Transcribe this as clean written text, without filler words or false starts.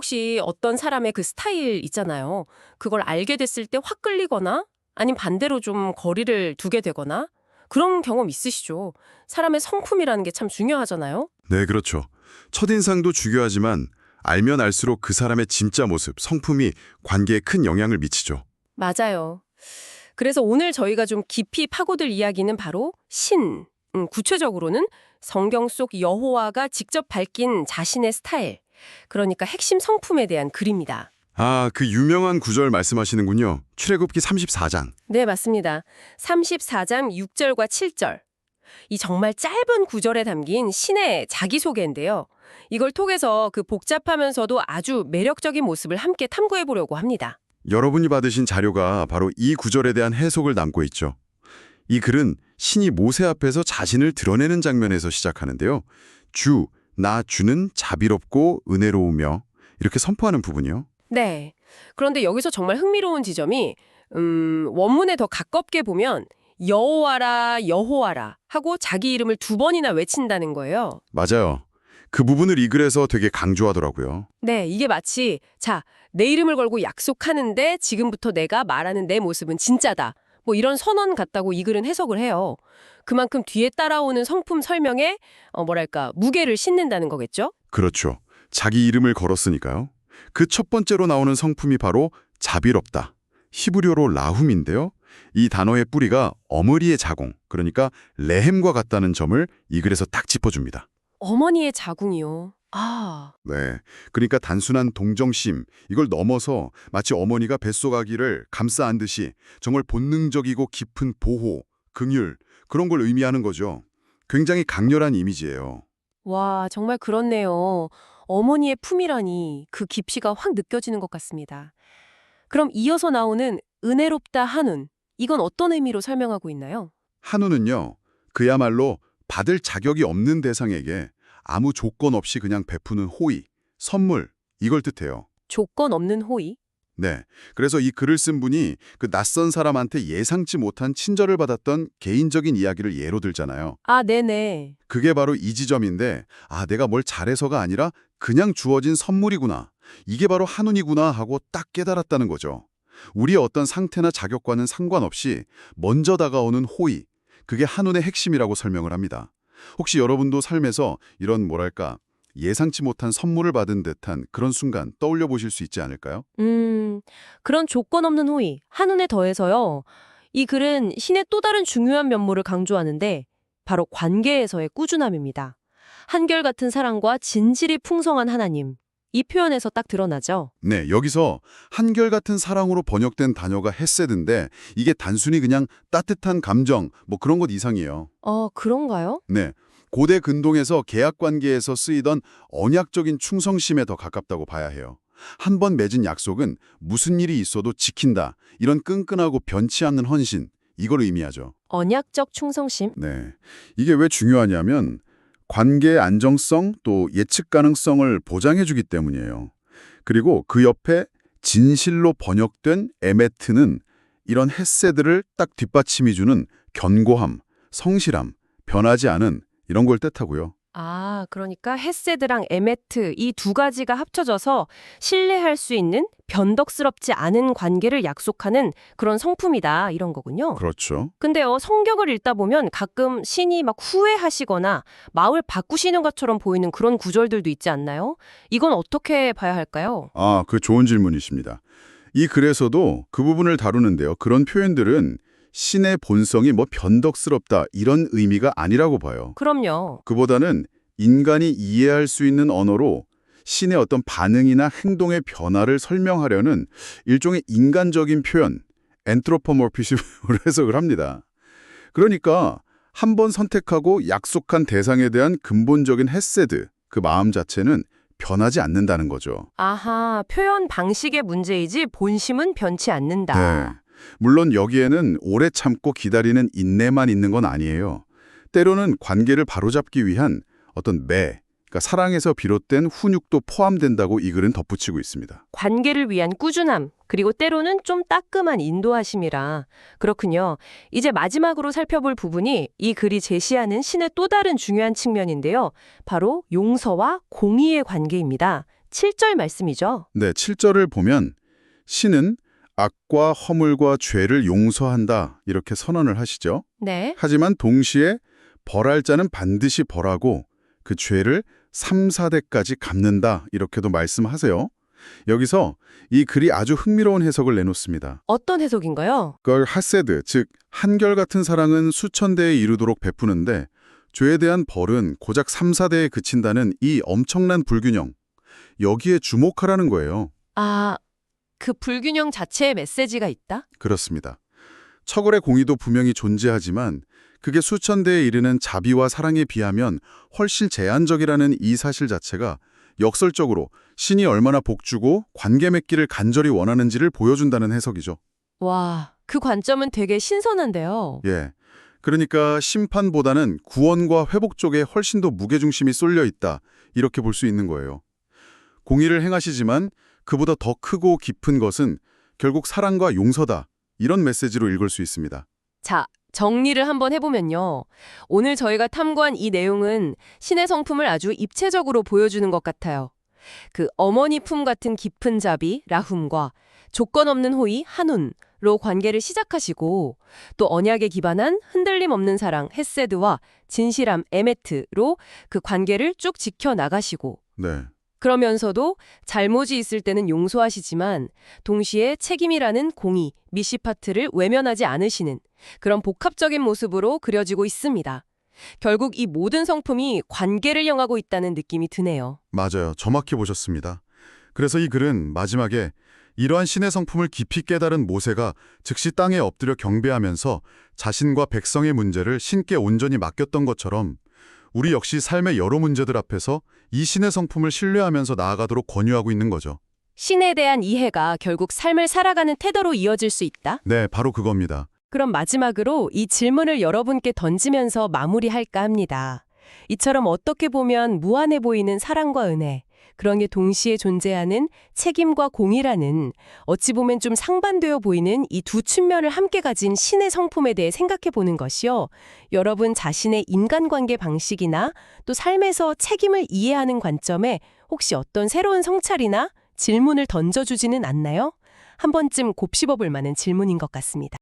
혹시 어떤 사람의 그 스타일 있잖아요. 그걸 알게 됐을 때 확 끌리거나 아니면 반대로 좀 거리를 두게 되거나 그런 경험 있으시죠? 사람의 성품이라는 게 참 중요하잖아요. 네, 그렇죠. 첫인상도 중요하지만 알면 알수록 그 사람의 진짜 모습, 성품이 관계에 큰 영향을 미치죠. 맞아요. 그래서 오늘 저희가 좀 깊이 파고들 이야기는 바로 신. 구체적으로는 성경 속 여호와가 직접 밝힌 자신의 스타일. 그러니까 핵심 성품에 대한 글입니다. 아, 그 유명한 구절 말씀하시는군요. 출애굽기 34장. 네, 맞습니다. 34장 6절과 7절. 이 정말 짧은 구절에 담긴 신의 자기소개인데요. 이걸 통해서 그 복잡하면서도 아주 매력적인 모습을 함께 탐구해 보려고 합니다. 여러분이 받으신 자료가 바로 이 구절에 대한 해석을 담고 있죠. 이 글은 신이 모세 앞에서 자신을 드러내는 장면에서 시작하는데요. 나 주는 자비롭고 은혜로우며 이렇게 선포하는 부분이요. 네. 그런데 여기서 정말 흥미로운 지점이 원문에 더 가깝게 보면 여호와라 여호와라 하고 자기 이름을 두 번이나 외친다는 거예요. 맞아요. 그 부분을 이 글에서 되게 강조하더라고요. 네, 이게 마치 자, 내 이름을 걸고 약속하는데 지금부터 내가 말하는 내 모습은 진짜다. 뭐 이런 선언 같다고 이 글은 해석을 해요. 그만큼 뒤에 따라오는 성품 설명에 무게를 싣는다는 거겠죠? 그렇죠. 자기 이름을 걸었으니까요. 그 첫 번째로 나오는 성품이 바로 자비롭다. 히브리어로 라훔인데요. 이 단어의 뿌리가 어머니의 자궁, 그러니까 레헴과 같다는 점을 이 글에서 딱 짚어줍니다. 어머니의 자궁이요. 아, 네, 그러니까 단순한 동정심, 이걸 넘어서 마치 어머니가 뱃속 아기를 감싸 안듯이 정말 본능적이고 깊은 보호, 긍휼, 그런 걸 의미하는 거죠. 굉장히 강렬한 이미지예요. 와, 정말 그렇네요. 어머니의 품이라니 그 깊이가 확 느껴지는 것 같습니다. 그럼 이어서 나오는 은혜롭다 한운. 이건 어떤 의미로 설명하고 있나요? 한우는요, 그야말로 받을 자격이 없는 대상에게 아무 조건 없이 그냥 베푸는 호의, 선물, 이걸 뜻해요. 조건 없는 호의? 네, 그래서 이 글을 쓴 분이 그 낯선 사람한테 예상치 못한 친절을 받았던 개인적인 이야기를 예로 들잖아요. 아, 네네. 그게 바로 이 지점인데, 아, 내가 뭘 잘해서가 아니라 그냥 주어진 선물이구나. 이게 바로 한운이구나 하고 딱 깨달았다는 거죠. 우리의 어떤 상태나 자격과는 상관없이 먼저 다가오는 호의, 그게 한운의 핵심이라고 설명을 합니다. 혹시 여러분도 삶에서 이런 예상치 못한 선물을 받은 듯한 그런 순간 떠올려 보실 수 있지 않을까요? 그런 조건 없는 호의, 한운에 더해서요. 이 글은 신의 또 다른 중요한 면모를 강조하는데 바로 관계에서의 꾸준함입니다. 한결같은 사랑과 진실이 풍성한 하나님. 이 표현에서 딱 드러나죠. 네, 여기서 한결같은 사랑으로 번역된 단어가 헤세드인데 이게 단순히 그냥 따뜻한 감정, 그런 것 이상이에요. 그런가요? 네, 고대 근동에서 계약 관계에서 쓰이던 언약적인 충성심에 더 가깝다고 봐야 해요. 한 번 맺은 약속은 무슨 일이 있어도 지킨다. 이런 끈끈하고 변치 않는 헌신, 이걸 의미하죠. 언약적 충성심? 네, 이게 왜 중요하냐면 관계의 안정성 또 예측 가능성을 보장해주기 때문이에요. 그리고 그 옆에 진실로 번역된 에메트는 이런 헤세드를 딱 뒷받침해주는 견고함, 성실함, 변하지 않은 이런 걸 뜻하고요. 아, 그러니까 헤세드랑 에메트 이 두 가지가 합쳐져서 신뢰할 수 있는 변덕스럽지 않은 관계를 약속하는 그런 성품이다 이런 거군요. 그렇죠. 근데요, 성경을 읽다 보면 가끔 신이 막 후회하시거나 마음을 바꾸시는 것처럼 보이는 그런 구절들도 있지 않나요? 이건 어떻게 봐야 할까요? 아, 그 좋은 질문이십니다. 이 글에서도 그 부분을 다루는데요. 그런 표현들은 신의 본성이 변덕스럽다 이런 의미가 아니라고 봐요. 그럼요. 그보다는 인간이 이해할 수 있는 언어로 신의 어떤 반응이나 행동의 변화를 설명하려는 일종의 인간적인 표현, 엔트로포모피즘으로 해석을 합니다. 그러니까 한 번 선택하고 약속한 대상에 대한 근본적인 헤세드, 그 마음 자체는 변하지 않는다는 거죠. 아하, 표현 방식의 문제이지 본심은 변치 않는다. 네. 물론 여기에는 오래 참고 기다리는 인내만 있는 건 아니에요. 때로는 관계를 바로잡기 위한 어떤 그러니까 사랑에서 비롯된 훈육도 포함된다고 이 글은 덧붙이고 있습니다. 관계를 위한 꾸준함, 그리고 때로는 좀 따끔한 인도하심이라. 그렇군요. 이제 마지막으로 살펴볼 부분이 이 글이 제시하는 신의 또 다른 중요한 측면인데요. 바로 용서와 공의의 관계입니다. 7절 말씀이죠. 네, 7절을 보면 신은 악과 허물과 죄를 용서한다 이렇게 선언을 하시죠. 네. 하지만 동시에 벌할 자는 반드시 벌하고 그 죄를 3, 4대까지 갚는다 이렇게도 말씀하세요. 여기서 이 글이 아주 흥미로운 해석을 내놓습니다. 어떤 해석인가요? 그걸 하세드, 즉 한결같은 사랑은 수천 대에 이르도록 베푸는데 죄에 대한 벌은 고작 3, 4대에 그친다는 이 엄청난 불균형. 여기에 주목하라는 거예요. 아, 그 불균형 자체에 메시지가 있다? 그렇습니다. 처벌의 공의도 분명히 존재하지만 그게 수천 대에 이르는 자비와 사랑에 비하면 훨씬 제한적이라는 이 사실 자체가 역설적으로 신이 얼마나 복주고 관계 맺기를 간절히 원하는지를 보여준다는 해석이죠. 와, 그 관점은 되게 신선한데요. 예. 그러니까 심판보다는 구원과 회복 쪽에 훨씬 더 무게중심이 쏠려 있다. 이렇게 볼 수 있는 거예요. 공의를 행하시지만 그보다 더 크고 깊은 것은 결국 사랑과 용서다. 이런 메시지로 읽을 수 있습니다. 자, 정리를 한번 해보면요. 오늘 저희가 탐구한 이 내용은 신의 성품을 아주 입체적으로 보여주는 것 같아요. 그 어머니 품 같은 깊은 자비, 라훔과 조건 없는 호의, 한운로 관계를 시작하시고 또 언약에 기반한 흔들림 없는 사랑, 헤세드와 진실함, 에메트로 그 관계를 쭉 지켜나가시고 네. 그러면서도 잘못이 있을 때는 용서하시지만 동시에 책임이라는 공의, 미시파트를 외면하지 않으시는 그런 복합적인 모습으로 그려지고 있습니다. 결국 이 모든 성품이 관계를 향하고 있다는 느낌이 드네요. 맞아요. 정확히 보셨습니다. 그래서 이 글은 마지막에 이러한 신의 성품을 깊이 깨달은 모세가 즉시 땅에 엎드려 경배하면서 자신과 백성의 문제를 신께 온전히 맡겼던 것처럼 우리 역시 삶의 여러 문제들 앞에서 이 신의 성품을 신뢰하면서 나아가도록 권유하고 있는 거죠. 신에 대한 이해가 결국 삶을 살아가는 태도로 이어질 수 있다? 네, 바로 그겁니다. 그럼 마지막으로 이 질문을 여러분께 던지면서 마무리할까 합니다. 이처럼 어떻게 보면 무한해 보이는 사랑과 은혜, 그런 게 동시에 존재하는 책임과 공의라는 어찌 보면 좀 상반되어 보이는 이 두 측면을 함께 가진 신의 성품에 대해 생각해 보는 것이요. 여러분 자신의 인간관계 방식이나 또 삶에서 책임을 이해하는 관점에 혹시 어떤 새로운 성찰이나 질문을 던져주지는 않나요? 한 번쯤 곱씹어 볼 만한 질문인 것 같습니다.